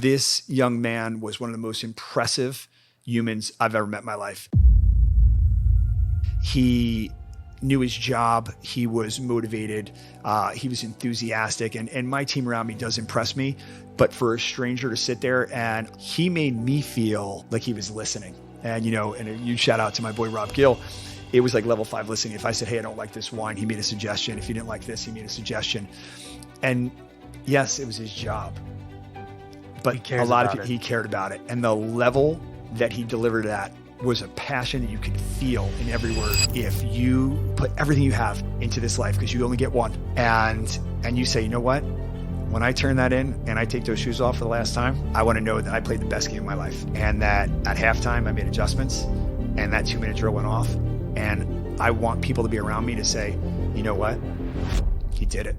This young man was one of the most impressive humans I've ever met in my life. He knew his job. He was motivated. He was enthusiastic. And my team around me does impress me. But for a stranger to sit there, and he made me feel like he was listening. And, you know, and a huge shout out to my boy, Rob Gill. It was like level 5 listening. If I said, hey, I don't like this wine, he made a suggestion. If he didn't like this, he made a suggestion. And yes, it was his job. But a lot of people, he cared about it. And the level that he delivered at was a passion that you could feel in every word. If you put everything you have into this life, because you only get one, and you say, you know what? When I turn that in and I take those shoes off for the last time, I want to know that I played the best game of my life. And that at halftime, I made adjustments, and that 2-minute drill went off. And I want people to be around me to say, you know what? He did it.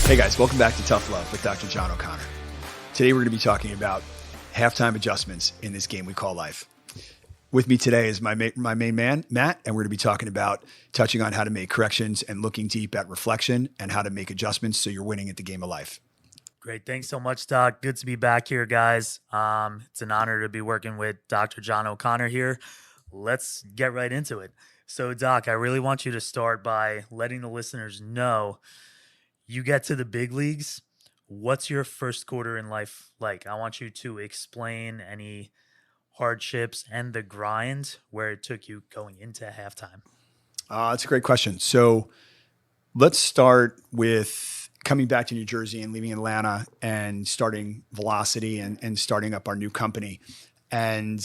Hey guys, welcome back to Tough Love with Dr. John O'Connor. Today we're going to be talking about halftime adjustments in this game we call life. With me today is my main man, Matt, and we're going to be talking about touching on how to make corrections and looking deep at reflection and how to make adjustments so you're winning at the game of life. Great. Thanks so much, Doc. Good to be back here, guys. It's an honor to be working with Dr. John O'Connor here. Let's get right into it. So, Doc, I really want you to start by letting the listeners know you get to the big leagues. What's your first quarter in life like? I want you to explain any hardships and the grind where it took you going into halftime. That's a great question. So let's start with coming back to New Jersey and leaving Atlanta and starting Velocity and starting up our new company. And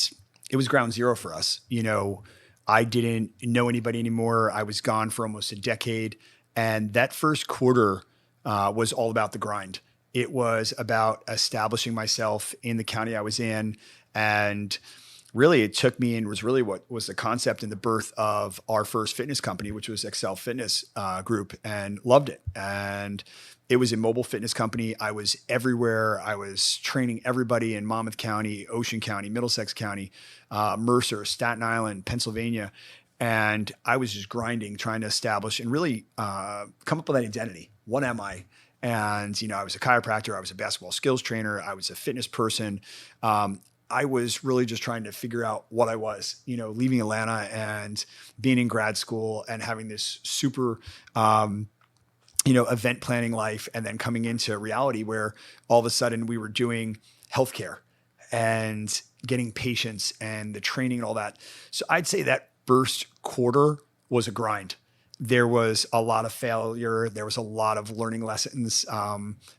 it was ground zero for us. You know, I didn't know anybody anymore. I was gone for almost a decade. And that first quarter was all about the grind. It was about establishing myself in the county I was in. And really it took me and was really what was the concept and the birth of our first fitness company, which was Excel Fitness Group, and loved it. And it was a mobile fitness company. I was everywhere. I was training everybody in Monmouth County, Ocean County, Middlesex County, Mercer, Staten Island, Pennsylvania. And I was just grinding, trying to establish and really come up with that identity. What am I? And, you know, I was a chiropractor. I was a basketball skills trainer. I was a fitness person. I was really just trying to figure out what I was, you know, leaving Atlanta and being in grad school and having this super, event planning life, and then coming into reality where all of a sudden we were doing healthcare and getting patients and the training and all that. So I'd say that first quarter was a grind. There was a lot of failure. There was a lot of learning lessons.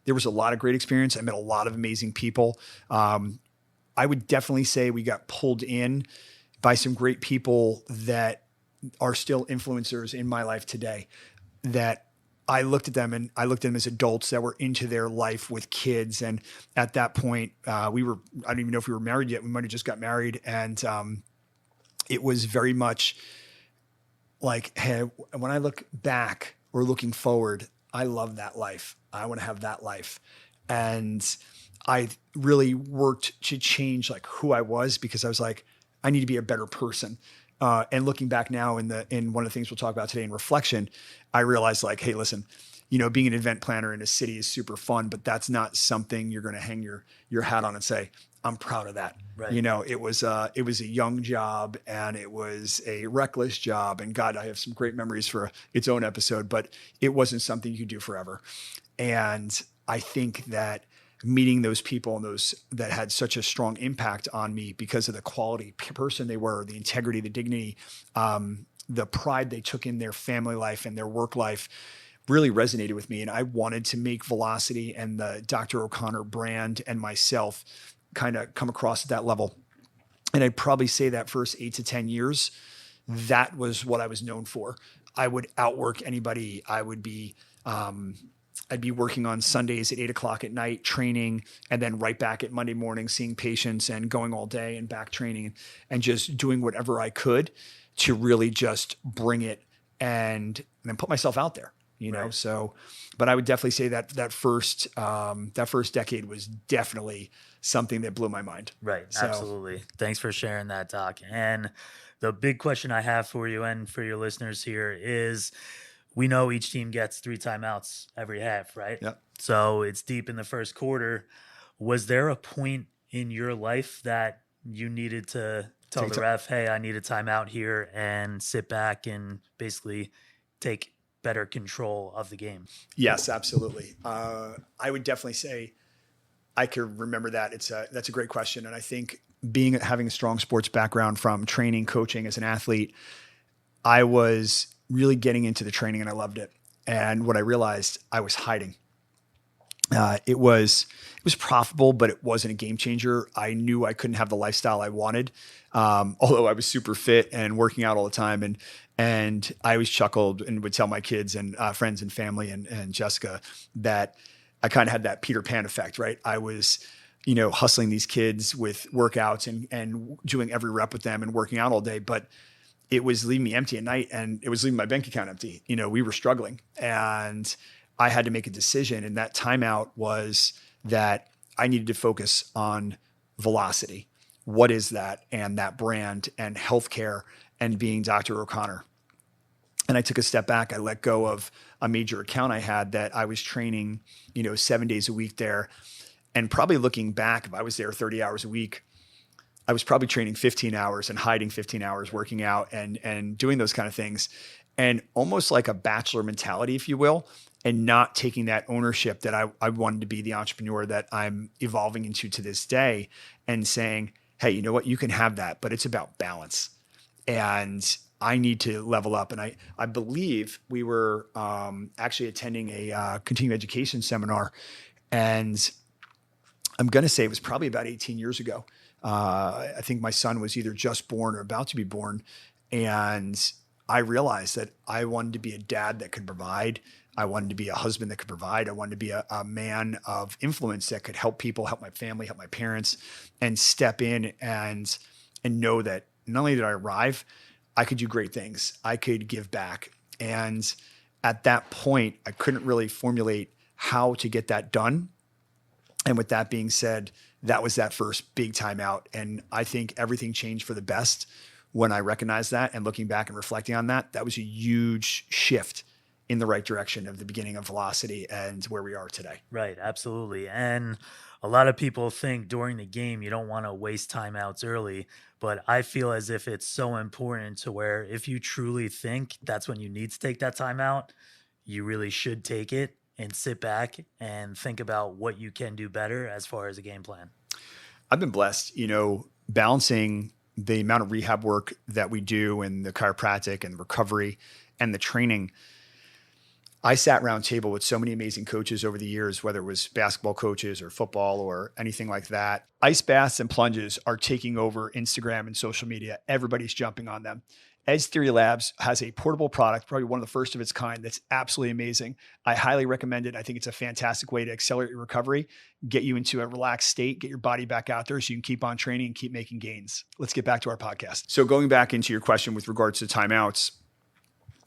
There was a lot of great experience. I met a lot of amazing people. I would definitely say we got pulled in by some great people that are still influencers in my life today, that I looked at them as adults that were into their life with kids. And at that point, I don't even know if we were married yet. We might've just got married. And it was very much like, hey, when I look back or looking forward, I love that life. I want to have that life. And I really worked to change like who I was, because I was like, I need to be a better person. And looking back now in one of the things we'll talk about today in reflection, I realized like, hey, listen, you know, being an event planner in a city is super fun, but that's not something you're going to hang your hat on and say, I'm proud of that. Right. You know, it was a young job and it was a reckless job, and God, I have some great memories for its own episode, but it wasn't something you could do forever. And I think that meeting those people and those that had such a strong impact on me because of the quality person they were, the integrity, the dignity, the pride they took in their family life and their work life really resonated with me. And I wanted to make Velocity and the Dr. O'Connor brand and myself kind of come across at that level. And I'd probably say that first 8 to 10 years, that was what I was known for. I would outwork anybody. I'd be working on Sundays at 8:00 at night, training, and then right back at Monday morning, seeing patients and going all day and back training and just doing whatever I could to really just bring it and then put myself out there. Right. So, but I would definitely say that that first decade was definitely something that blew my mind. Right. So Absolutely. Thanks for sharing that, Doc. And the big question I have for you and for your listeners here is we know each team gets 3 timeouts every half, right? yeah. So it's deep in the first quarter. Was there a point in your life that you needed to tell Take the it. ref, hey, I need a timeout here and sit back and basically take better control of the game? Yes, absolutely. I would definitely say I could remember that. That's a great question, and I think having a strong sports background from training, coaching as an athlete, I was really getting into the training and I loved it. And what I realized, I was hiding. It was profitable, but it wasn't a game changer. I knew I couldn't have the lifestyle I wanted, although I was super fit and working out all the time. And I always chuckled and would tell my kids and friends and family and Jessica that I kind of had that Peter Pan effect, right? I was, hustling these kids with workouts and doing every rep with them and working out all day, but it was leaving me empty at night and it was leaving my bank account empty. We were struggling and I had to make a decision. And that timeout was that I needed to focus on velocity. What is that? And that brand and healthcare and being Dr. O'Connor. And I took a step back. I let go of a major account I had that I was training, 7 days a week there. And probably looking back, if I was there 30 hours a week, I was probably training 15 hours and hiding 15 hours, working out and doing those kind of things. And almost like a bachelor mentality, if you will, and not taking that ownership that I wanted to be the entrepreneur that I'm evolving into to this day and saying, hey, you know what, you can have that, but it's about balance. And I need to level up. And I believe we were actually attending a continuing education seminar. And I'm going to say it was probably about 18 years ago. I think my son was either just born or about to be born. And I realized that I wanted to be a dad that could provide. I wanted to be a husband that could provide. I wanted to be a man of influence that could help people, help my family, help my parents, and step in and know that not only did I arrive, I could do great things. I could give back. And at that point, I couldn't really formulate how to get that done. And with that being said, that was that first big timeout. And I think everything changed for the best when I recognized that. And looking back and reflecting on that, that was a huge shift in the right direction of the beginning of velocity and where we are today. Right, absolutely. And a lot of people think during the game you don't want to waste timeouts early, but I feel as if it's so important to where if you truly think that's when you need to take that timeout, you really should take it and sit back and think about what you can do better as far as a game plan. I've been blessed, balancing the amount of rehab work that we do and the chiropractic and the recovery and the training. I sat round table with so many amazing coaches over the years, whether it was basketball coaches or football or anything like that. Ice baths and plunges are taking over Instagram and social media. Everybody's jumping on them. Edge Theory Labs has a portable product, probably one of the first of its kind, that's absolutely amazing. I highly recommend it. I think it's a fantastic way to accelerate your recovery, get you into a relaxed state, get your body back out there so you can keep on training and keep making gains. Let's get back to our podcast. So going back into your question with regards to timeouts,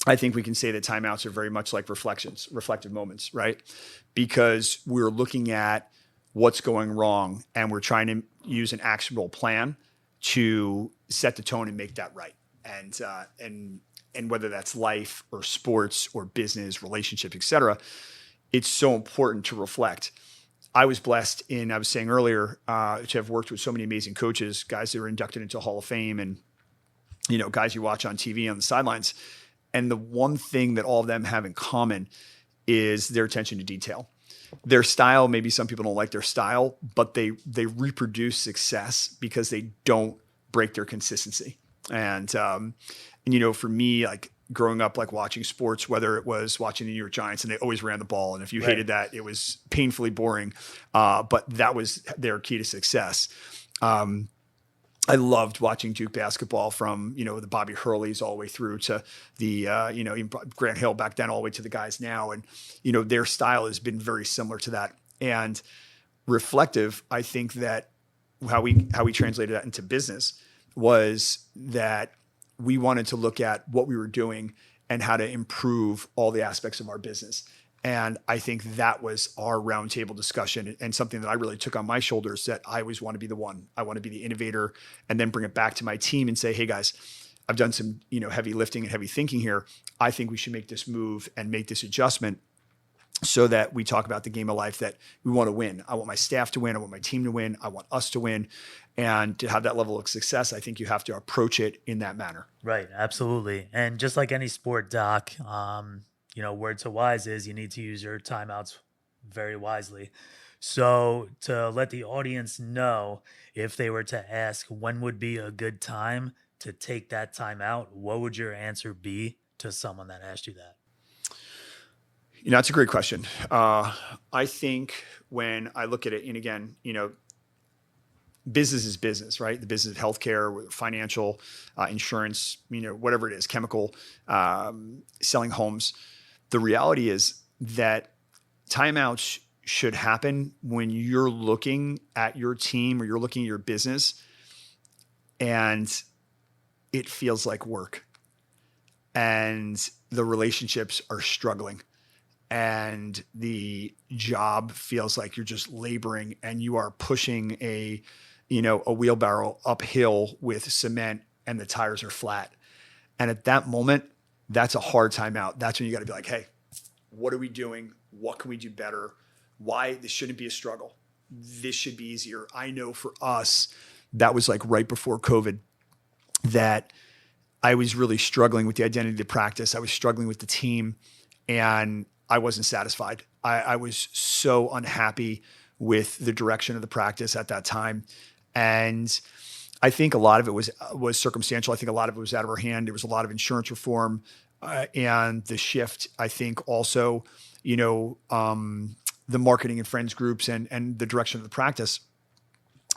I think we can say that timeouts are very much like reflective moments, right? Because we're looking at what's going wrong and we're trying to use an actionable plan to set the tone and make that right. And whether that's life or sports or business, relationships, et cetera, it's so important to reflect. I was blessed I was saying earlier, to have worked with so many amazing coaches, guys that were inducted into Hall of Fame and, guys you watch on TV on the sidelines. And the one thing that all of them have in common is their attention to detail. Their style, maybe some people don't like their style, but they reproduce success because they don't break their consistency. And for me, like growing up, like watching sports, whether it was watching the New York Giants and they always ran the ball. And if you hated that, it was painfully boring. But that was their key to success. I loved watching Duke basketball from, the Bobby Hurleys all the way through to the, even Grant Hill back then all the way to the guys now. And, their style has been very similar to that. And reflective, I think that how we translated that into business was that we wanted to look at what we were doing and how to improve all the aspects of our business. And I think that was our roundtable discussion, and something that I really took on my shoulders, that I always want to be the one. I want to be the innovator, and then bring it back to my team and say, hey guys, I've done some, heavy lifting and heavy thinking here. I think we should make this move and make this adjustment so that we talk about the game of life that we want to win. I want my staff to win. I want my team to win. I want us to win. And to have that level of success, I think you have to approach it in that manner. Right. Absolutely. And just like any sport, Doc, word to wise is you need to use your timeouts very wisely. So to let the audience know, if they were to ask when would be a good time to take that time out, what would your answer be to someone that asked you that? That's a great question. I think when I look at it, and again, business is business, right? The business of healthcare, financial, insurance, whatever it is, chemical, selling homes. The reality is that timeouts should happen when you're looking at your team or you're looking at your business and it feels like work and the relationships are struggling and the job feels like you're just laboring and you are pushing a wheelbarrow uphill with cement and the tires are flat. And at that moment, that's a hard time out. That's when you got to be like, hey, what are we doing? What can we do better? Why this shouldn't be a struggle. This should be easier. I know for us, that was like right before COVID, that I was really struggling with the identity of the practice. I was struggling with the team and I wasn't satisfied. I was so unhappy with the direction of the practice at that time. And I think a lot of it was circumstantial. I think a lot of it was out of our hand. There was a lot of insurance reform and the shift. I think also, the marketing and friends groups and the direction of the practice.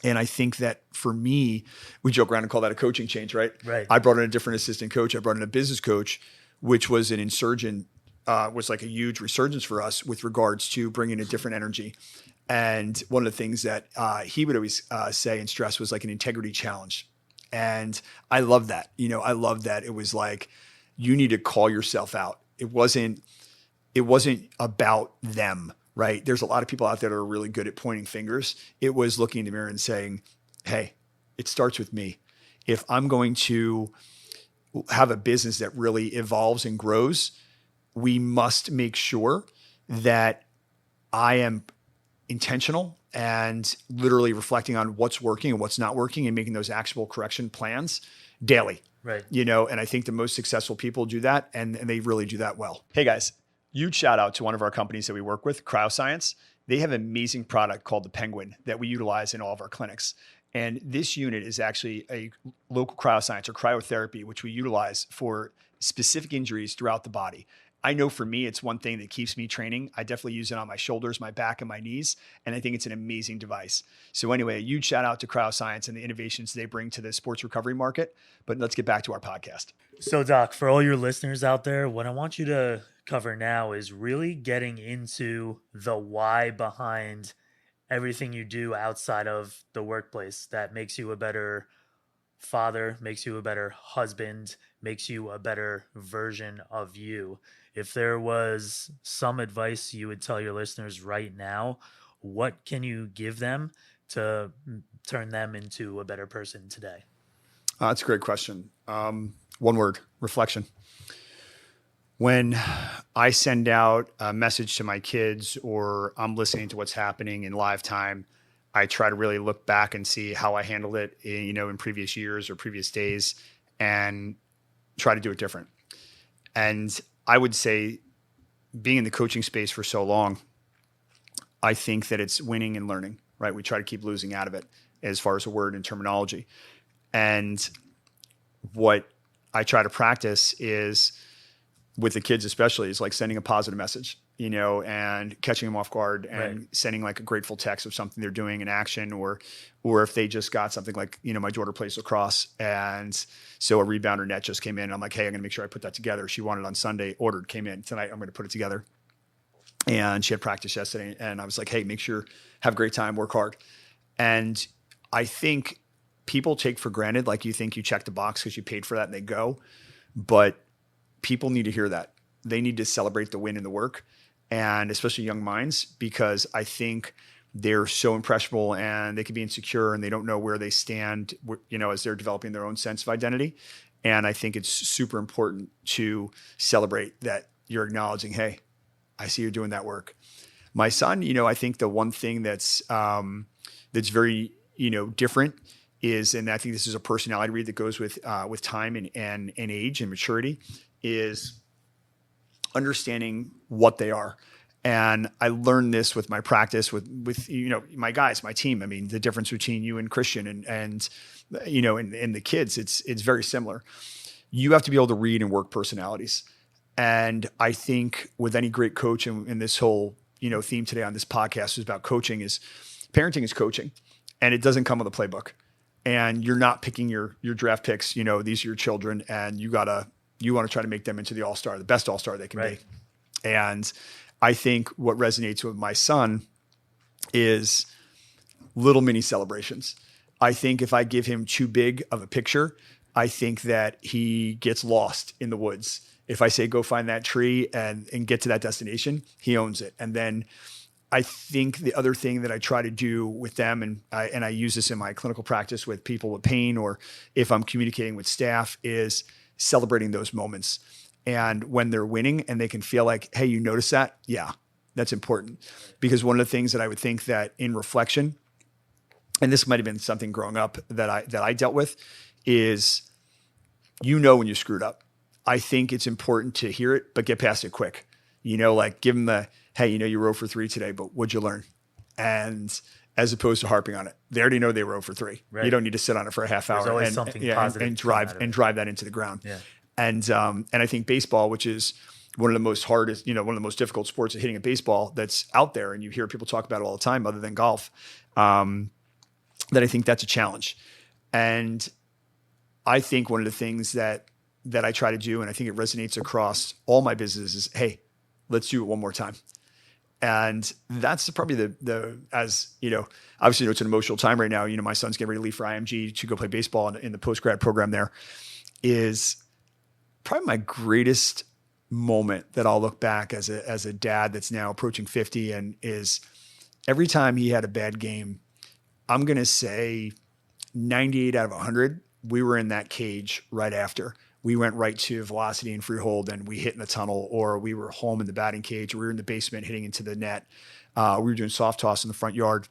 And I think that for me, we joke around and call that a coaching change, right? Right. I brought in a different assistant coach. I brought in a business coach, which was an insurgent, was like a huge resurgence for us with regards to bringing a different energy. And one of the things that he would always say and stress was like an integrity challenge. And I love that. I love that. It was like, you need to call yourself out. It wasn't about them, right? There's a lot of people out there that are really good at pointing fingers. It was looking in the mirror and saying, hey, it starts with me. If I'm going to have a business that really evolves and grows, we must make sure that I am intentional and literally reflecting on what's working and what's not working and making those actionable correction plans daily. Right. And I think the most successful people do that and they really do that well. Hey guys, huge shout out to one of our companies that we work with, Cryoscience. They have an amazing product called the Penguin that we utilize in all of our clinics. And this unit is actually a local cryoscience or cryotherapy, which we utilize for specific injuries throughout the body. I know for me, it's one thing that keeps me training. I definitely use it on my shoulders, my back, and my knees. And I think it's an amazing device. So anyway, a huge shout out to Cryoscience and the innovations they bring to the sports recovery market. But let's get back to our podcast. So Doc, for all your listeners out there, what I want you to cover now is really getting into the why behind everything you do outside of the workplace that makes you a better father, makes you a better husband, makes you a better version of you. If there was some advice you would tell your listeners right now, what can you give them to turn them into a better person today? That's a great question. One word, reflection. When I send out a message to my kids or I'm listening to what's happening in live time, I try to really look back and see how I handled it, in previous years or previous days and try to do it different. And I would say being in the coaching space for so long, I think that it's winning and learning, right? We try to keep losing out of it as far as a word and terminology. And what I try to practice is with the kids, especially, is like sending a positive message, and catching them off guard and right. Sending like a grateful text of something they're doing in action, or if they just got something like, my daughter plays lacrosse. And so a rebounder net just came in and I'm like, hey, I'm going to make sure I put that together. She wanted on Sunday, ordered, came in tonight. I'm going to put it together. And she had practice yesterday. And I was like, hey, make sure, have a great time, work hard. And I think people take for granted, like you think you check the box because you paid for that and they go. But people need to hear that. They need to celebrate the win in the work, and especially young minds, because I think they're so impressionable and they can be insecure and they don't know where they stand, as they're developing their own sense of identity. And I think it's super important to celebrate that you're acknowledging, hey, I see you're doing that work. My son, I think the one thing that's very, different is, and I think this is a personality read that goes with time and age and maturity, is understanding what they are. And I learned this with my practice with my guys, my team. I mean, the difference between you and Christian and the kids, it's very similar. You have to be able to read and work personalities. And I think with any great coach, and this whole theme today on this podcast is about coaching, is parenting is coaching, and it doesn't come with a playbook. And you're not picking your draft picks. These are your children, and you want to try to make them into the all-star, the best all-star they can be. And I think what resonates with my son is little mini celebrations. I think if I give him too big of a picture, I think that he gets lost in the woods. If I say, go find that tree and get to that destination, he owns it. And then I think the other thing that I try to do with them, and I use this in my clinical practice with people with pain, or if I'm communicating with staff, is celebrating those moments. And when they're winning and they can feel like, hey, you notice that? Yeah, that's important. Because one of the things that I would think that in reflection, and this might've been something growing up that I dealt with, is when you screwed up. I think it's important to hear it, but get past it quick. Like give them the, hey, you rode for 3 today, but what'd you learn? And as opposed to harping on it, they already know they rode for 3. Right. You don't need to sit on it for a half hour. There's always something positive and drive that into the ground. Yeah. And I think baseball, which is one of the most hardest, one of the most difficult sports of hitting a baseball that's out there, and you hear people talk about it all the time, other than golf, that I think that's a challenge. And I think one of the things that I try to do, and I think it resonates across all my businesses, is, hey, let's do it one more time. And that's probably obviously it's an emotional time right now. My son's getting ready to leave for IMG to go play baseball in the post-grad program there, is probably my greatest moment that I'll look back as a dad that's now approaching 50, and is every time he had a bad game, I'm going to say 98 out of 100, we were in that cage right after. We went right to velocity and free hold, and we hit in the tunnel, or we were home in the batting cage, or we were in the basement hitting into the net. We were doing soft toss in the front yard.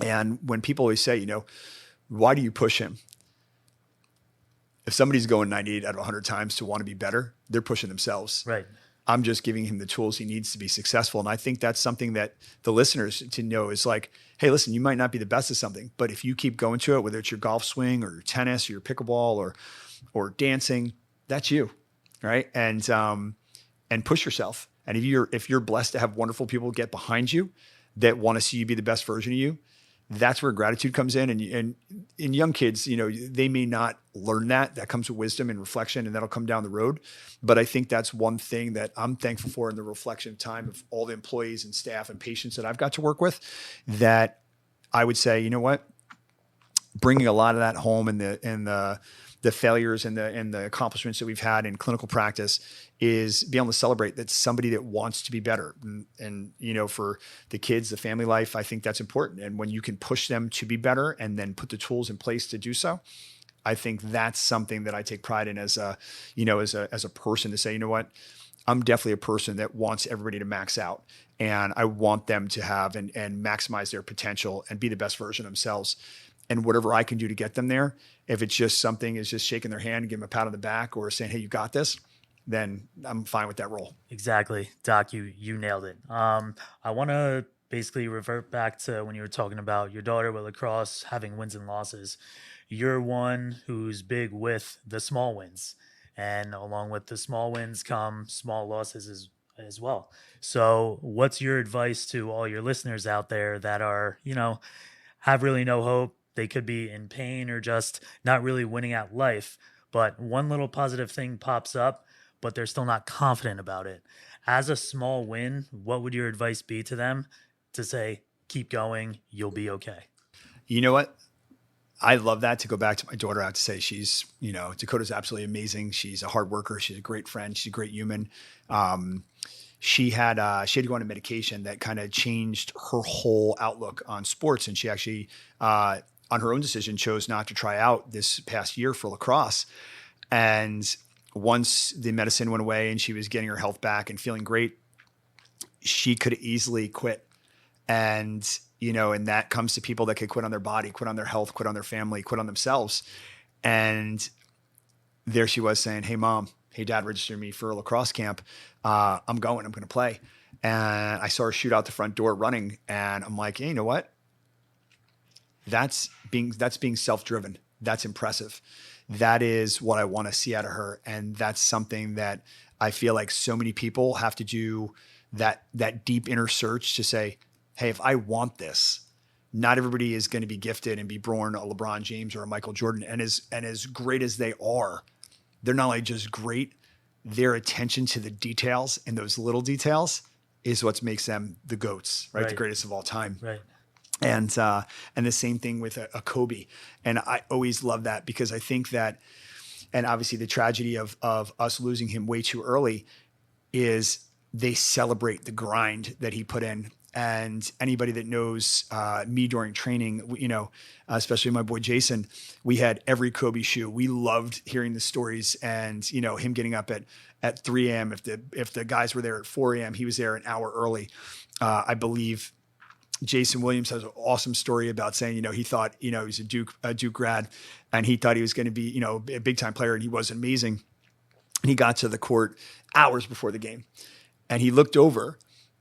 And when people always say, why do you push him? If somebody's going 98 out of 100 times to want to be better, they're pushing themselves. Right. I'm just giving him the tools he needs to be successful. And I think that's something that the listeners to know is like, hey, listen, you might not be the best at something, but if you keep going to it, whether it's your golf swing or your tennis or your pickleball or dancing, that's you, right? And push yourself. And if you're blessed to have wonderful people get behind you that want to see you be the best version of you, that's where gratitude comes in. And in young kids, they may not learn that. That comes with wisdom and reflection, and that'll come down the road. But I think that's one thing that I'm thankful for in the reflection time of all the employees and staff and patients that I've got to work with, that I would say, bringing a lot of that home and the failures and the accomplishments that we've had in clinical practice is being able to celebrate that somebody that wants to be better. And for the kids, the family life, I think that's important. And when you can push them to be better and then put the tools in place to do so, I think that's something that I take pride in as a person, to say, I'm definitely a person that wants everybody to max out, and I want them to have and maximize their potential and be the best version of themselves. And whatever I can do to get them there, if it's just something is just shaking their hand and giving them a pat on the back or saying, hey, you got this, then I'm fine with that role. Exactly. Doc, you nailed it. I want to basically revert back to when you were talking about your daughter with lacrosse having wins and losses. You're one who's big with the small wins, and along with the small wins come small losses as well. So what's your advice to all your listeners out there that are, have really no hope? They could be in pain or just not really winning at life, but one little positive thing pops up, but they're still not confident about it. As a small win, what would your advice be to them to say, keep going, you'll be okay? You know what? I love that. To go back to my daughter, I have to say Dakota's absolutely amazing. She's a hard worker. She's a great friend. She's a great human. She had to go on a medication that kind of changed her whole outlook on sports. And she actually, on her own decision, chose not to try out this past year for lacrosse. And once the medicine went away and she was getting her health back and feeling great, she could easily quit. And, and that comes to people that could quit on their body, quit on their health, quit on their family, quit on themselves. And there she was saying, "Hey, Mom, hey, Dad, register me for a lacrosse camp. I'm going to play." And I saw her shoot out the front door running. And I'm like, "Hey, you know what? That's being self-driven. That's impressive. That is what I want to see out of her." And that's something that I feel like so many people have to do, that deep inner search to say, hey, if I want this, not everybody is going to be gifted and be born a LeBron James or a Michael Jordan. And as great as they are, they're not only just great, their attention to the details and those little details is what makes them the GOATs, right? The greatest of all time. Right. And the same thing with a Kobe. And I always love that, because I think that, and obviously the tragedy of us losing him way too early is they celebrate the grind that he put in. And anybody that knows me during training, especially my boy Jason, we had every Kobe shoe. We loved hearing the stories, and him getting up at 3 a.m. If the guys were there at 4 a.m., he was there an hour early. I believe Jason Williams has an awesome story about saying, he thought, he was a Duke grad, and he thought he was going to be, a big time player, and he was amazing. And he got to the court hours before the game, and he looked over,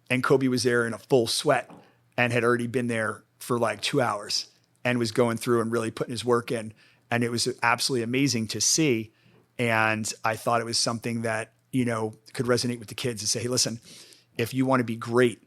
and Kobe was there in a full sweat and had already been there for like 2 hours and was going through and really putting his work in. And it was absolutely amazing to see. And I thought it was something that, could resonate with the kids and say, hey, listen, if you want to be great,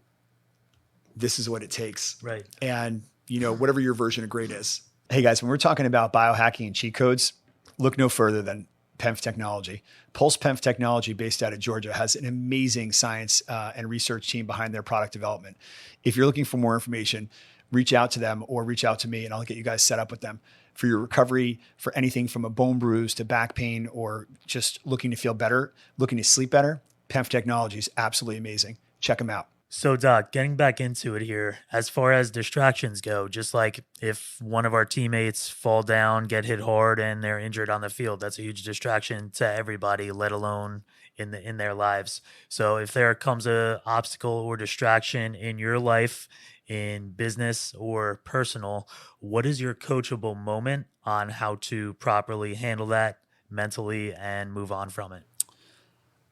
this is what it takes. Right. And, whatever your version of great is. Hey guys, when we're talking about biohacking and cheat codes, look no further than PEMF Technology. Pulse PEMF Technology, based out of Georgia, has an amazing science and research team behind their product development. If you're looking for more information, reach out to them or reach out to me, and I'll get you guys set up with them for your recovery, for anything from a bone bruise to back pain, or just looking to feel better, looking to sleep better. PEMF Technology is absolutely amazing. Check them out. So, Doc, getting back into it here, as far as distractions go, just like if one of our teammates fall down, get hit hard, and they're injured on the field, that's a huge distraction to everybody, let alone in their lives. So if there comes a obstacle or distraction in your life, in business or personal, what is your coachable moment on how to properly handle that mentally and move on from it?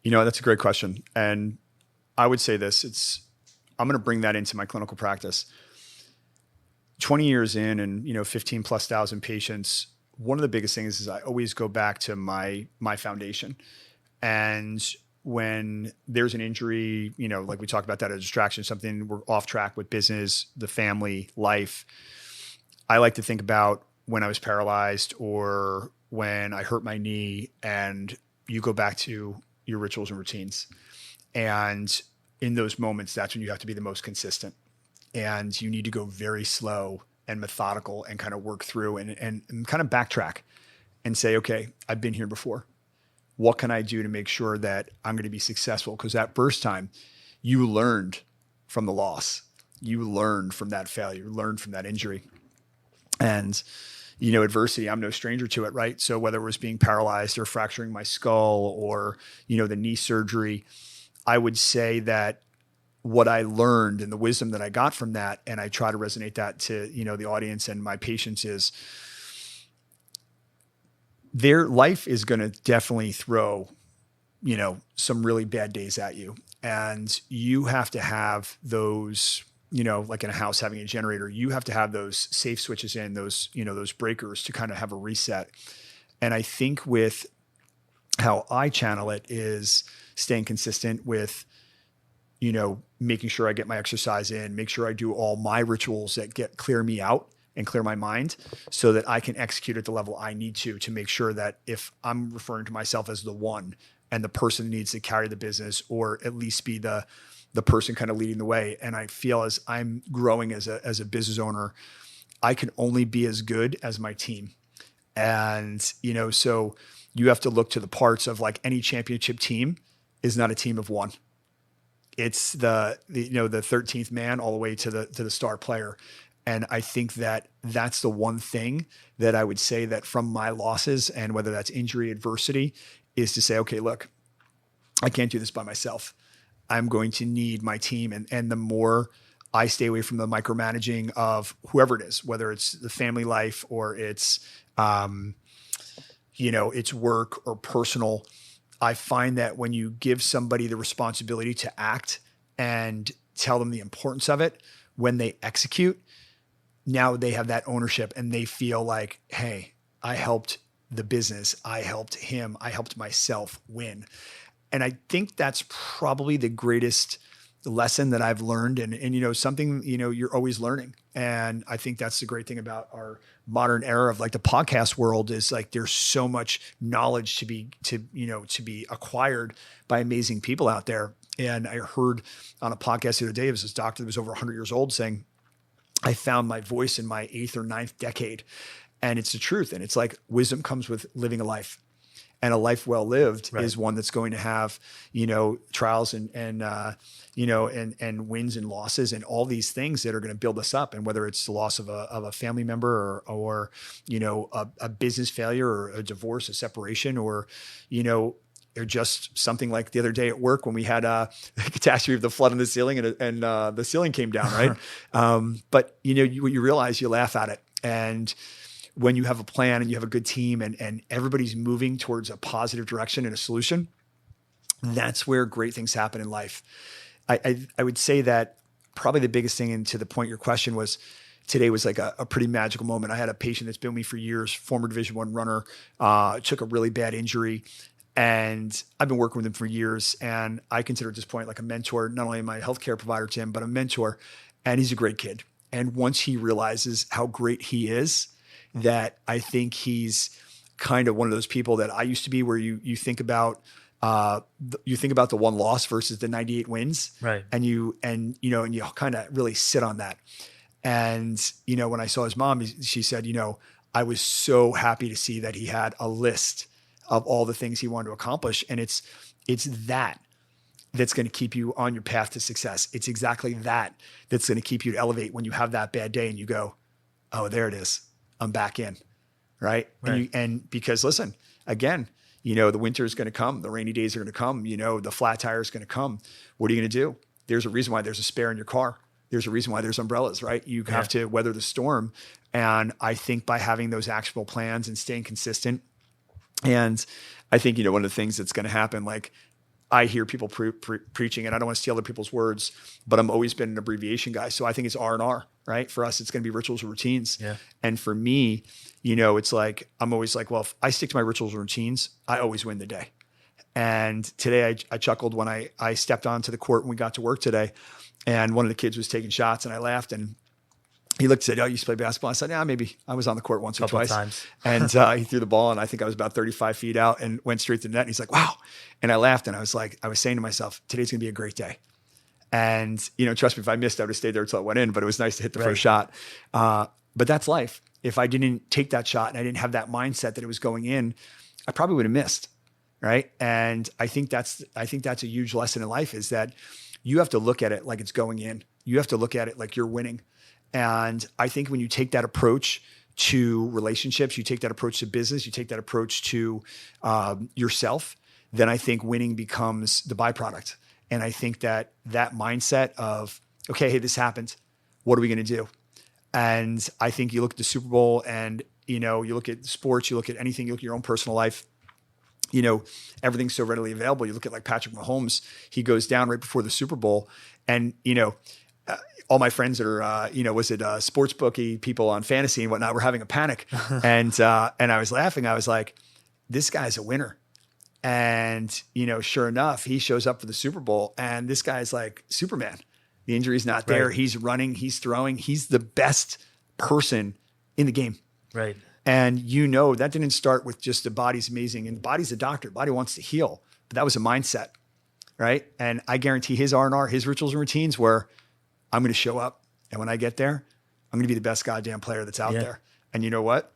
That's a great question. And I would say this, I'm going to bring that into my clinical practice. 20 years in and, 15 plus thousand patients, one of the biggest things is I always go back to my foundation. And when there's an injury, like we talked about that, a distraction, something we're off track with business, the family, life, I like to think about when I was paralyzed or when I hurt my knee, and you go back to your rituals and routines. And in those moments, that's when you have to be the most consistent, and you need to go very slow and methodical and kind of work through and kind of backtrack and say, okay, I've been here before. What can I do to make sure that I'm going to be successful? Because that first time you learned from the loss, you learned from that failure, you learned from that injury. And, adversity, I'm no stranger to it, right? So whether it was being paralyzed or fracturing my skull or, the knee surgery, I would say that what I learned and the wisdom that I got from that, and I try to resonate that to, the audience and my patients, is their life is going to definitely throw, some really bad days at you. And you have to have those, like in a house having a generator, you have to have those safe switches in, those, those breakers to kind of have a reset. And I think with how I channel it is staying consistent with, making sure I get my exercise in, make sure I do all my rituals that clear me out and clear my mind so that I can execute at the level I need to make sure that if I'm referring to myself as the one and the person needs to carry the business or at least be the person kind of leading the way. And I feel as I'm growing as a business owner, I can only be as good as my team. And, so you have to look to the parts of like any championship team is not a team of one. It's the 13th man all the way to the star player. And I think that that's the one thing that I would say that from my losses, and whether that's injury, adversity, is to say, okay, look, I can't do this by myself. I'm going to need my team. And the more I stay away from the micromanaging of whoever it is, whether it's the family life or it's, it's work or personal, I find that when you give somebody the responsibility to act and tell them the importance of it, when they execute, now they have that ownership and they feel like, hey, I helped the business. I helped him. I helped myself win. And I think that's probably the greatest lesson that I've learned. And something, you're always learning. And I think that's the great thing about our modern era of like the podcast world is like, there's so much knowledge to be acquired by amazing people out there. And I heard on a podcast the other day, it was this doctor that was over 100 years old saying, I found my voice in my 8th or 9th decade. And it's the truth. And it's like wisdom comes with living a life. And a life well lived is one that's going to have, trials and wins and losses and all these things that are going to build us up. And whether it's the loss of a family member or a business failure or a divorce, a separation, or just something like the other day at work when we had a catastrophe of the flood in the ceiling and the ceiling came down, right? But you realize, you laugh at it. And when you have a plan and you have a good team and everybody's moving towards a positive direction and a solution, that's where great things happen in life. I would say that probably the biggest thing, and to the point your question was, today was like a pretty magical moment. I had a patient that's been with me for years, former Division I runner, took a really bad injury. And I've been working with him for years. And I consider at this point like a mentor, not only my healthcare provider to him, but a mentor. And he's a great kid. And once he realizes how great he is, that I think he's kind of one of those people that I used to be, where you think about the one loss versus the 98 wins, right? And you kind of really sit on that. And when I saw his mom, she said, I was so happy to see that he had a list of all the things he wanted to accomplish, and it's that's going to keep you on your path to success. It's exactly that's going to keep you to elevate when you have that bad day and you go, oh, there it is. I'm back in. Right. And because listen, again, the winter is going to come. The rainy days are going to come. The flat tire is going to come. What are you going to do? There's a reason why there's a spare in your car. There's a reason why there's umbrellas, right? You have to weather the storm. And I think by having those actionable plans and staying consistent, and I think, one of the things that's going to happen, like I hear people preaching, and I don't want to steal other people's words, but I'm always been an abbreviation guy. So I think it's R&R, right? For us, it's going to be rituals and routines. Yeah. And for me, it's like, I'm always like, well, if I stick to my rituals and routines, I always win the day. And today I chuckled when I stepped onto the court when we got to work today, and one of the kids was taking shots, and I laughed, and he looked and said, oh, you used to play basketball? I said, yeah, maybe. I was on the court once or twice. Times. And he threw the ball, and I think I was about 35 feet out and went straight to the net. And he's like, wow. And I laughed, and I was saying to myself, today's going to be a great day. And, trust me, if I missed, I would have stayed there until it went in, but it was nice to hit the first shot. But that's life. If I didn't take that shot and I didn't have that mindset that it was going in, I probably would have missed. Right. And I think that's a huge lesson in life, is that you have to look at it like it's going in. You have to look at it like you're winning. And I think when you take that approach to relationships, you take that approach to business, you take that approach to yourself, then I think winning becomes the byproduct. And I think that mindset of, okay, hey, this happened. What are we going to do? And I think you look at the Super Bowl and, you look at sports, you look at anything, you look at your own personal life, everything's so readily available. You look at like Patrick Mahomes, he goes down right before the Super Bowl, and, all my friends that are, sports bookie people on fantasy and whatnot, were having a panic. And I was laughing. I was like, this guy's a winner. And, sure enough, he shows up for the Super Bowl, and this guy's like Superman. The injury's not there. Right. He's running, he's throwing. He's the best person in the game. Right. And that didn't start with just the body's amazing, and the body's a doctor. The body wants to heal. But that was a mindset. Right. And I guarantee his R&R, his rituals and routines were, I'm going to show up. And when I get there, I'm going to be the best goddamn player that's out Yeah. there. And you know what?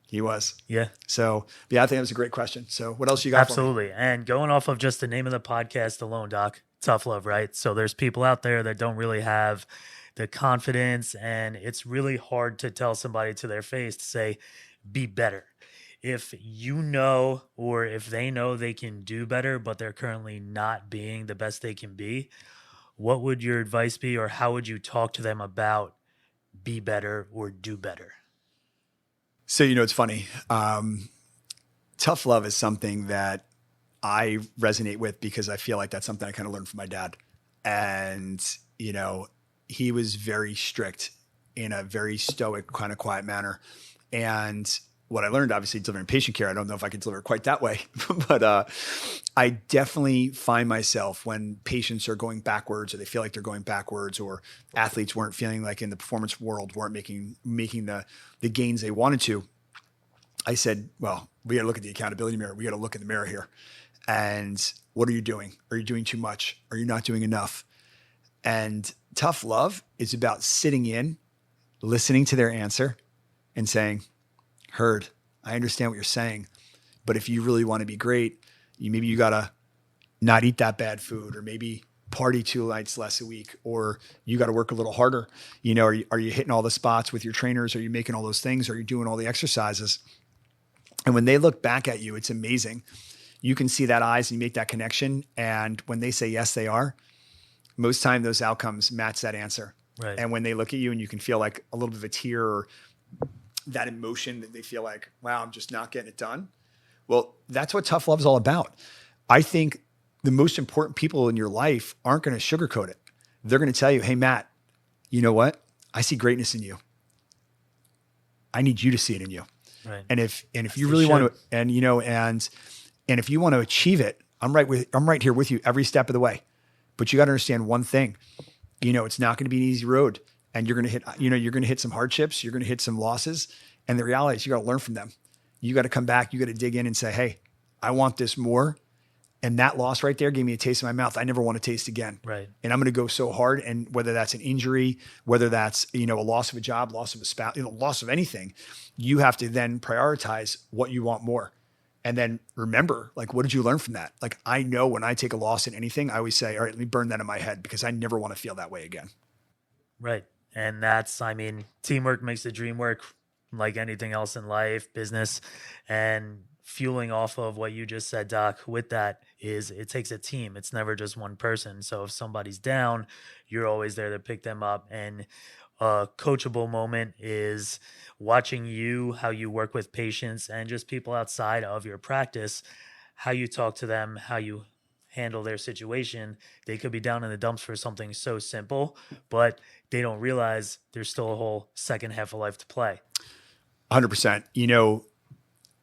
He was. Yeah. So yeah, I think that was a great question. So what else you got for me? Absolutely. And going off of just the name of the podcast alone, Doc, tough love, right? So there's people out there that don't really have the confidence, and it's really hard to tell somebody to their face to say, be better. If you know, or if they know they can do better, but they're currently not being the best they can be, what would your advice be, or how would you talk to them about be better or do better? So, it's funny. Tough love is something that I resonate with because I feel like that's something I kind of learned from my dad. And, he was very strict in a very stoic, kind of quiet manner. And what I learned, obviously, delivering patient care, I don't know if I could deliver it quite that way, but I definitely find myself when patients are going backwards or they feel like they're going backwards, or athletes weren't feeling like in the performance world weren't making the gains they wanted to. I said, well, we got to look at the accountability mirror. We got to look in the mirror here. And what are you doing? Are you doing too much? Are you not doing enough? And tough love is about sitting in, listening to their answer and saying, heard, I understand what you're saying, but if you really want to be great, maybe you got to not eat that bad food, or maybe party 2 nights less a week, or you got to work a little harder. Are you hitting all the spots with your trainers? Are you making all those things? Are you doing all the exercises? And when they look back at you, it's amazing. You can see that eyes and you make that connection. And when they say, yes, they are, most time those outcomes match that answer. Right. And when they look at you and you can feel like a little bit of a tear or that emotion that they feel like, wow, I'm just not getting it done. Well, that's what tough love is all about. I think the most important people in your life aren't going to sugarcoat it. They're going to tell you, hey, Matt, you know what? I see greatness in you. I need you to see it in you. Right. And if you really want to, and if you want to achieve it, I'm right here with you every step of the way. But you got to understand one thing, it's not going to be an easy road, and you're going to hit some hardships. You're going to hit some losses. And the reality is you got to learn from them. You got to come back. You got to dig in and say, hey, I want this more. And that loss right there gave me a taste in my mouth I never want to taste again. Right. And I'm going to go so hard. And whether that's an injury, whether that's, a loss of a job, loss of a spouse, loss of anything, you have to then prioritize what you want more. And then remember, like, what did you learn from that? Like, I know when I take a loss in anything, I always say, all right, let me burn that in my head because I never want to feel that way again. Right. And that's, teamwork makes the dream work, like anything else in life, business. And fueling off of what you just said, Doc, with that is it takes a team. It's never just one person. So if somebody's down, you're always there to pick them up. And a coachable moment is watching you, how you work with patients and just people outside of your practice, how you talk to them, how you handle their situation. They could be down in the dumps for something so simple, but they don't realize there's still a whole second half of life to play. 100%.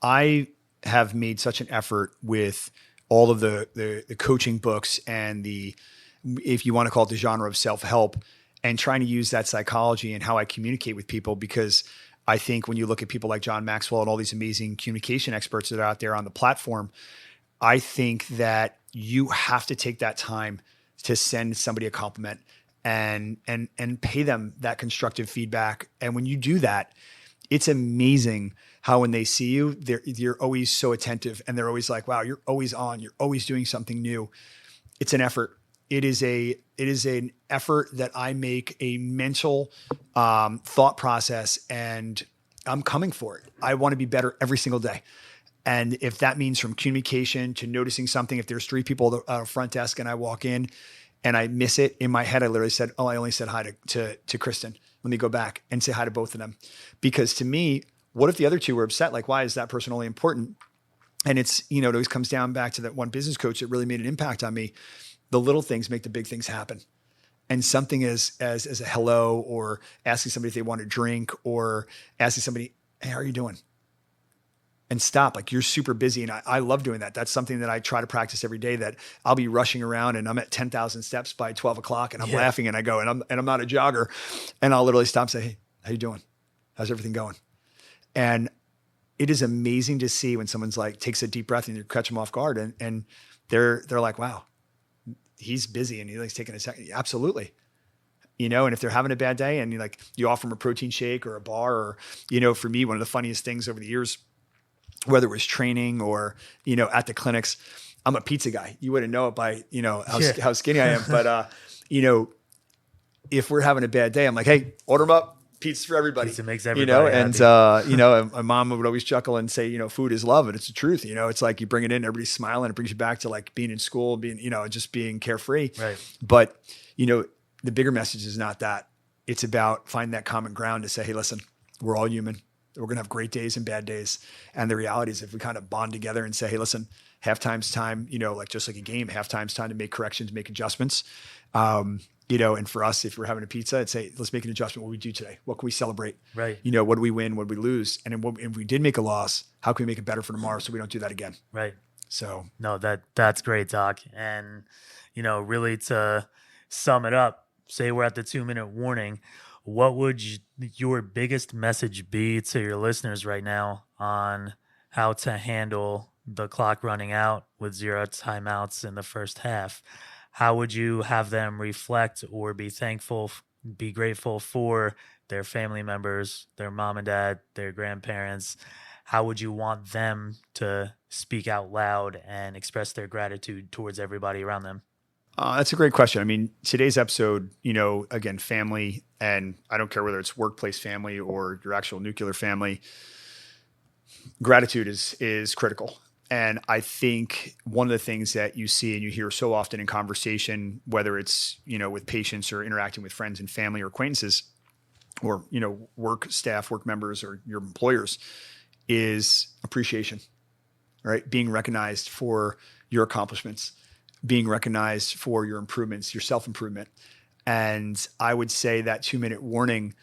I have made such an effort with all of the coaching books and if you want to call it the genre of self-help, and trying to use that psychology and how I communicate with people, because I think when you look at people like John Maxwell and all these amazing communication experts that are out there on the platform, I think that you have to take that time to send somebody a compliment and pay them that constructive feedback. And when you do that, it's amazing how when they see you, you're always so attentive and they're always like, wow, you're always on, you're always doing something new. It's an effort. It is an effort that I make a mental thought process, and I'm coming for it. I want to be better every single day. And if that means from communication to noticing something, if there's 3 people at the front desk and I walk in and I miss it, in my head, I literally said, oh, I only said hi to Kristen. Let me go back and say hi to both of them. Because to me, what if the other 2 were upset? Like, why is that person only important? And it's, it always comes down back to that one business coach that really made an impact on me. The little things make the big things happen. And something as a hello, or asking somebody if they want a drink, or asking somebody, hey, how are you doing? And stop, like, you're super busy. And I love doing that. That's something that I try to practice every day, that I'll be rushing around and I'm at 10,000 steps by 12 o'clock and I'm laughing and I go, and I'm not a jogger. And I'll literally stop and say, hey, how you doing? How's everything going? And it is amazing to see when someone's like, takes a deep breath and you catch them off guard and they're like, wow, he's busy and he's taking a second. Absolutely. and if they're having a bad day and you offer them a protein shake or a bar, or, for me, one of the funniest things over the years, whether it was training or, at the clinics, I'm a pizza guy. You wouldn't know it by, how skinny I am. But, if we're having a bad day, I'm like, hey, order them up. Pizza for everybody. Pizza makes everybody and happy. my mom would always chuckle and say, food is love, and it's the truth. It's like you bring it in, everybody's smiling, it brings you back to like being in school, being, just being carefree. Right. But, the bigger message is not that. It's about finding that common ground to say, hey, listen, we're all human. We're going to have great days and bad days. And the reality is if we kind of bond together and say, hey, listen, halftime's time, like just like a game, halftime's time to make corrections, make adjustments. And for us, if we're having a pizza, I'd say, let's make an adjustment. What we do today? What can we celebrate? Right. What do we win? What do we lose? And then if we did make a loss, how can we make it better for tomorrow so we don't do that again? Right. So no, that's great, Doc. And, really to sum it up, say we're at the 2-minute warning. What would your biggest message be to your listeners right now on how to handle the clock running out with 0 timeouts in the first half? How would you have them reflect or be thankful, be grateful for their family members, their mom and dad, their grandparents? How would you want them to speak out loud and express their gratitude towards everybody around them? That's a great question. I mean, today's episode, again, family, and I don't care whether it's workplace family or your actual nuclear family, gratitude is critical. And I think one of the things that you see and you hear so often in conversation, whether it's, with patients or interacting with friends and family or acquaintances or, work staff, work members, or your employers, is appreciation, right? Being recognized for your accomplishments, being recognized for your improvements, your self-improvement. And I would say that 2-minute warning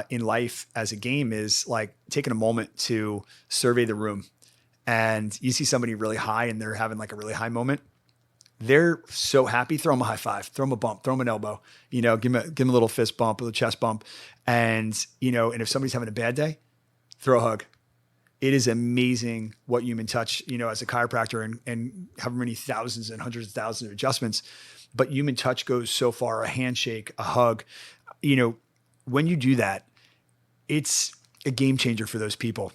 in life as a game is like taking a moment to survey the room. And you see somebody really high and they're having like a really high moment. They're so happy. Throw them a high five, throw them a bump, throw them an elbow, give them a little fist bump, a little chest bump. And, and if somebody's having a bad day, throw a hug. It is amazing what human touch, as a chiropractor and however many thousands and hundreds of thousands of adjustments, but human touch goes so far. A handshake, a hug, when you do that, it's a game changer for those people.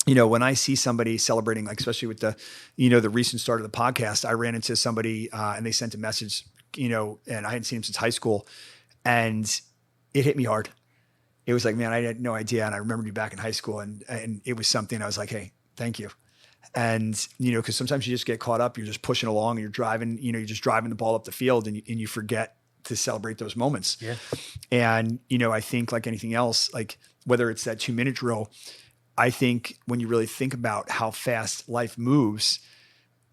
When I see somebody celebrating, like especially with the, the recent start of the podcast, I ran into somebody and they sent a message, and I hadn't seen him since high school, and it hit me hard. It was like, man, I had no idea. And I remembered you back in high school, and it was something I was like, hey, thank you. And, cause sometimes you just get caught up, you're just pushing along and you're driving, you're just driving the ball up the field and you forget to celebrate those moments. Yeah. And, I think like anything else, like whether it's that 2-minute drill, I think when you really think about how fast life moves,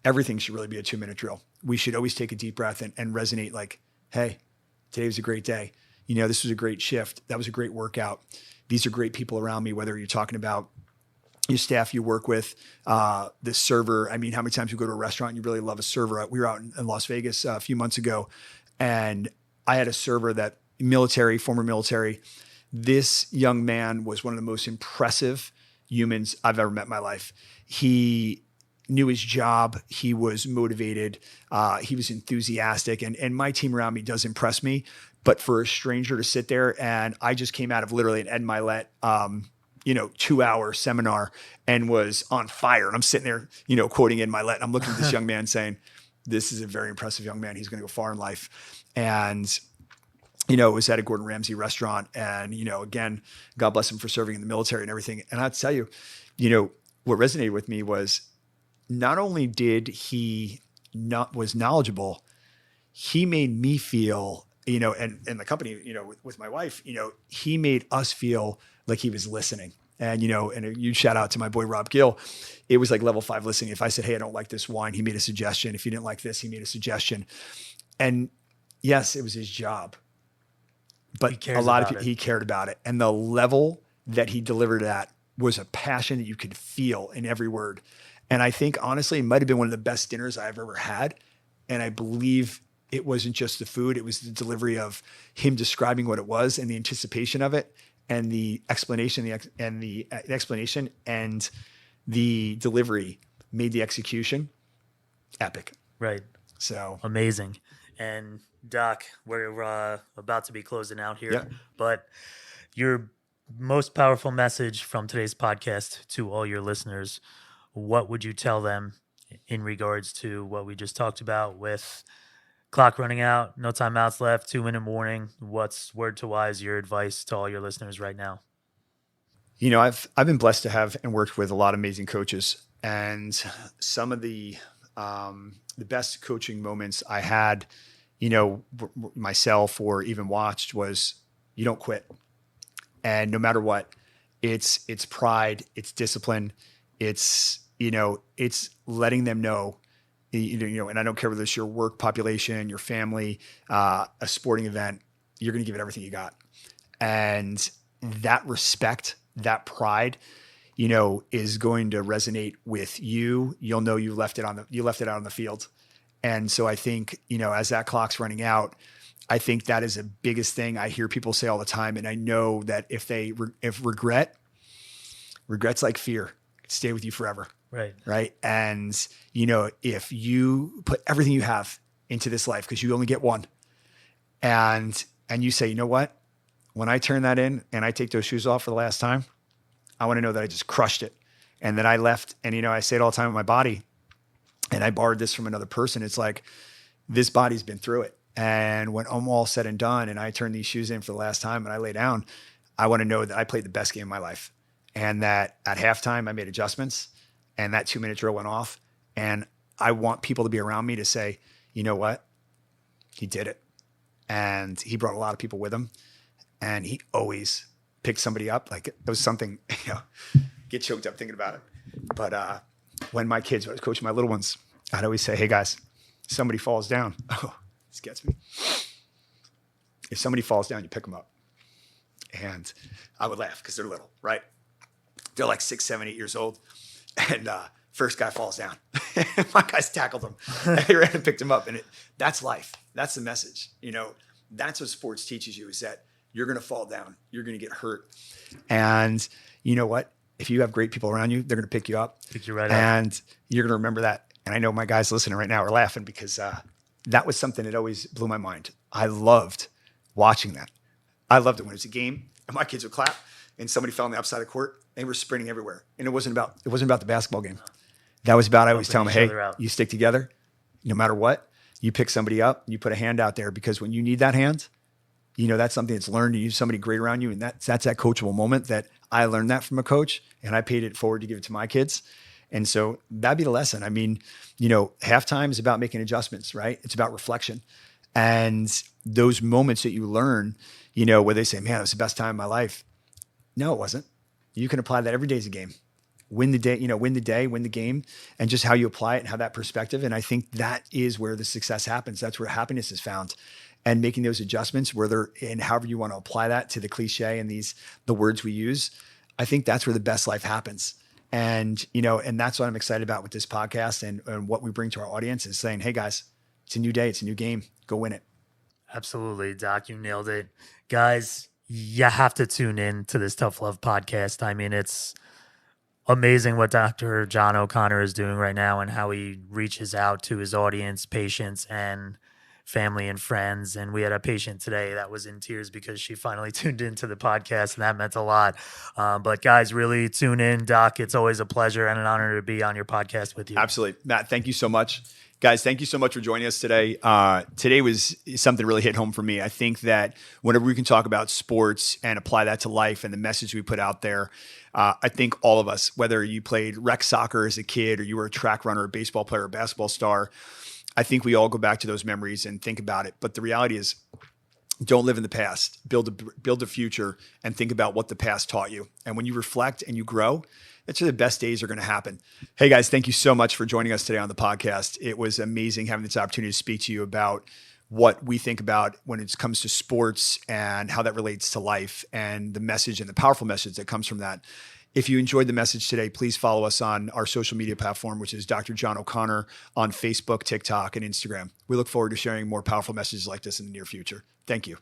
everything should really be a 2-minute drill. We should always take a deep breath and resonate like, hey, today was a great day. This was a great shift. That was a great workout. These are great people around me, whether you're talking about your staff you work with, the server. I mean, how many times you go to a restaurant and you really love a server? We were out in Las Vegas a few months ago, and I had a server that former military. This young man was one of the most impressive humans I've ever met in my life. He knew his job. He was motivated. He was enthusiastic. And my team around me does impress me. But for a stranger to sit there, and I just came out of literally an Ed Milet, 2-hour seminar and was on fire. And I'm sitting there, quoting Ed Milet. And I'm looking at this young man saying, this is a very impressive young man. He's going to go far in life. And, it was at a Gordon Ramsay restaurant. And, again, God bless him for serving in the military and everything. And I'll tell you, what resonated with me was not only did he was knowledgeable, he made me feel, and the company, with my wife, he made us feel like he was listening. And, and a huge shout out to my boy, Rob Gill. It was like level 5 listening. If I said, hey, I don't like this wine, he made a suggestion. If he didn't like this, he made a suggestion. And yes, it was his job, but a lot of people, he cared about it. And the level that he delivered at was a passion that you could feel in every word. And I think honestly, it might've been one of the best dinners I've ever had. And I believe it wasn't just the food, it was the delivery of him describing what it was and the anticipation of it and the explanation, the explanation and the delivery made the execution epic. Right. So amazing. And Doc, we're about to be closing out Yeah. here, but your most powerful message from today's podcast to all your listeners, what would you tell them in regards to what we just talked about with clock running out, no timeouts left, 2-minute warning? What's word to wise your advice to all your listeners right now? I've been blessed to have and worked with a lot of amazing coaches, and some of the best coaching moments I had, myself or even watched was you don't quit. And no matter what, it's pride, it's discipline, it's letting them know, and I don't care whether it's your work population, your family, a sporting event, you're going to give it everything you got. And that respect, that pride, is going to resonate with you. You'll know you left it out on the field. And so I think, as that clock's running out, I think that is the biggest thing I hear people say all the time. And I know that if regret's like fear, it stay with you forever. Right. Right. And, if you put everything you have into this life, because you only get one, and you say, you know what, when I turn that in and I take those shoes off for the last time, I want to know that I just crushed it and that I left. And, I say it all the time with my body, and I borrowed this from another person. It's like, this body's been through it. And when I'm all said and done and I turn these shoes in for the last time and I lay down, I want to know that I played the best game of my life, and that at halftime I made adjustments and that 2-minute drill went off. And I want people to be around me to say, you know what? He did it. And he brought a lot of people with him, and he always picked somebody up. Like, it was something, get choked up thinking about it. But when I was coaching my little ones, I'd always say, hey guys, somebody falls down. Oh, this gets me. If somebody falls down, you pick them up. And I would laugh because they're little, right? They're like 6, 7, 8 years old. And first guy falls down. My guys tackled him. They ran and picked him up. And that's life. That's the message. That's what sports teaches you, is that you're going to fall down. You're going to get hurt. And you know what? If you have great people around you, they're going to pick you up. Pick you right up. And you're going to remember that. And I know my guys listening right now are laughing because that was something that always blew my mind. I loved watching that. I loved it when it was a game and my kids would clap and somebody fell on the upside of the court. They were sprinting everywhere. And it wasn't about the basketball game. That was about, I always tell them, hey, you stick together no matter what. You pick somebody up, you put a hand out there, because when you need that hand, that's something that's learned. You use somebody great around you. And that's that coachable moment that I learned that from a coach, and I paid it forward to give it to my kids. And so that'd be the lesson. I mean, halftime is about making adjustments, right? It's about reflection. And those moments that you learn, where they say, man, it was the best time of my life. No, it wasn't. You can apply that every day as a game. Win the day, win the game, and just how you apply it and how that perspective. And I think that is where the success happens. That's where happiness is found. And making those adjustments, and however you want to apply that to the cliche and the words we use, I think that's where the best life happens. And, and that's what I'm excited about with this podcast and what we bring to our audience, is saying, hey guys, it's a new day. It's a new game. Go win it. Absolutely, Doc. You nailed it. Guys, you have to tune in to this Tough Love podcast. I mean, it's amazing what Dr. John O'Connor is doing right now and how he reaches out to his audience, patients, and family and friends. And we had a patient today that was in tears because she finally tuned into the podcast, and that meant a lot. But guys, really tune in. Doc, it's always a pleasure and an honor to be on your podcast with you. Absolutely. Matt, thank you so much. Guys, thank you so much for joining us today. Today was something really hit home for me. I think that whenever we can talk about sports and apply that to life and the message we put out there, I think all of us, whether you played rec soccer as a kid or you were a track runner, a baseball player, a basketball star, I think we all go back to those memories and think about it. But the reality is, don't live in the past. Build a future and think about what the past taught you. And when you reflect and you grow, that's where the best days are going to happen. Hey guys, thank you so much for joining us today on the podcast. It was amazing having this opportunity to speak to you about what we think about when it comes to sports and how that relates to life and the message and the powerful message that comes from that. If you enjoyed the message today, please follow us on our social media platform, which is Dr. John O'Connor on Facebook, TikTok, and Instagram. We look forward to sharing more powerful messages like this in the near future. Thank you.